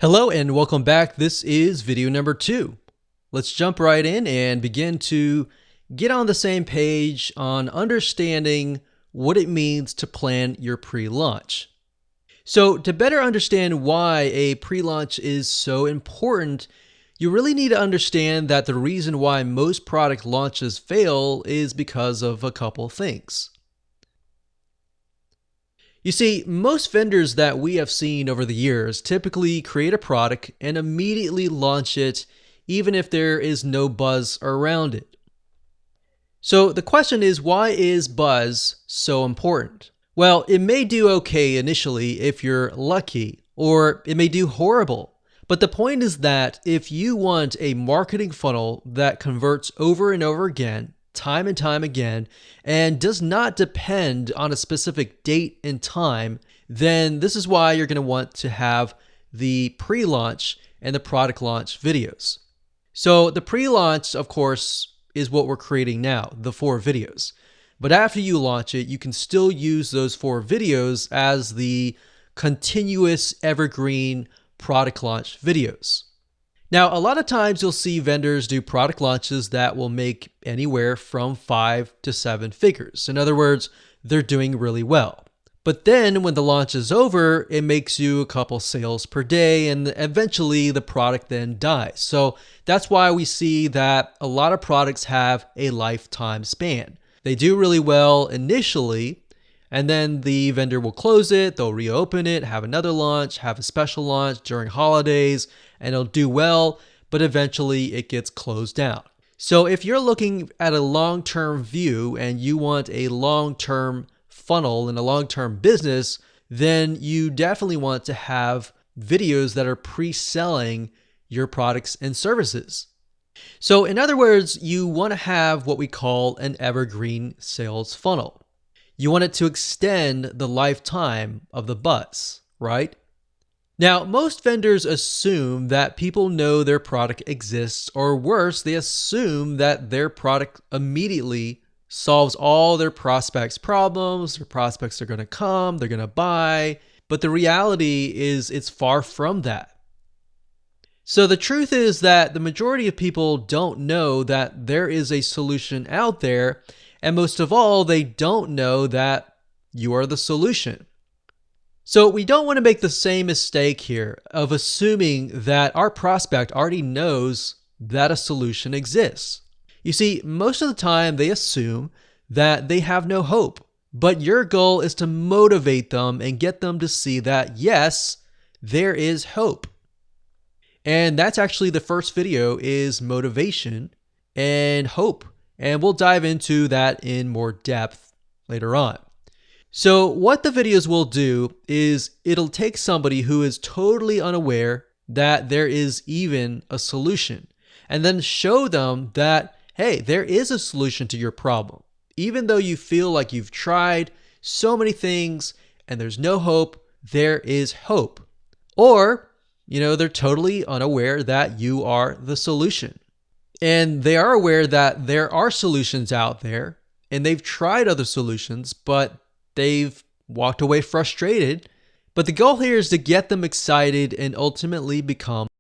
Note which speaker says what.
Speaker 1: Hello and welcome back. This is video number 2. Let's jump right in and begin to get on the same page on understanding what it means to plan your pre-launch. So to better understand why a pre-launch is so important, you really need to understand that the reason why most product launches fail is because of a couple things. You see, most vendors that we have seen over the years typically create a product and immediately launch it, even if there is no buzz around it. So the question is, why is buzz so important? Well, it may do okay initially if you're lucky, or it may do horrible. But the point is that if you want a marketing funnel that converts over and over again, time and time again, and does not depend on a specific date and time, then this is why you're going to want to have the pre-launch and the product launch videos. So the pre-launch, of course, is what we're creating now, the 4 videos. But after you launch it, you can still use those 4 videos as the continuous evergreen product launch videos. Now, a lot of times you'll see vendors do product launches that will make anywhere from 5 to 7 figures. In other words, they're doing really well. But then when the launch is over, it makes you a couple sales per day, and eventually the product then dies. So that's why we see that a lot of products have a lifetime span. They do really well initially, and then the vendor will close it, they'll reopen it, have another launch, have a special launch during holidays, and it'll do well, but eventually it gets closed down. So if you're looking at a long-term view and you want a long-term funnel and a long-term business, then you definitely want to have videos that are pre-selling your products and services. So in other words, you want to have what we call an evergreen sales funnel. You want it to extend the lifetime of the buzz, right? Now, most vendors assume that people know their product exists, or worse, they assume that their product immediately solves all their prospects' problems. Their prospects are going to come, they're going to buy, but the reality is it's far from that. So the truth is that the majority of people don't know that there is a solution out there, and most of all, they don't know that you are the solution. So we don't want to make the same mistake here of assuming that our prospect already knows that a solution exists. You see, most of the time they assume that they have no hope, but your goal is to motivate them and get them to see that yes, there is hope. And that's actually the first video is motivation and hope. And we'll dive into that in more depth later on. So what the videos will do is it'll take somebody who is totally unaware that there is even a solution, and then show them that, hey, there is a solution to your problem. Even though you feel like you've tried so many things and there's no hope, there is hope. Or, they're totally unaware that you are the solution. And they are aware that there are solutions out there and they've tried other solutions, but they've walked away frustrated. But the goal here is to get them excited and ultimately become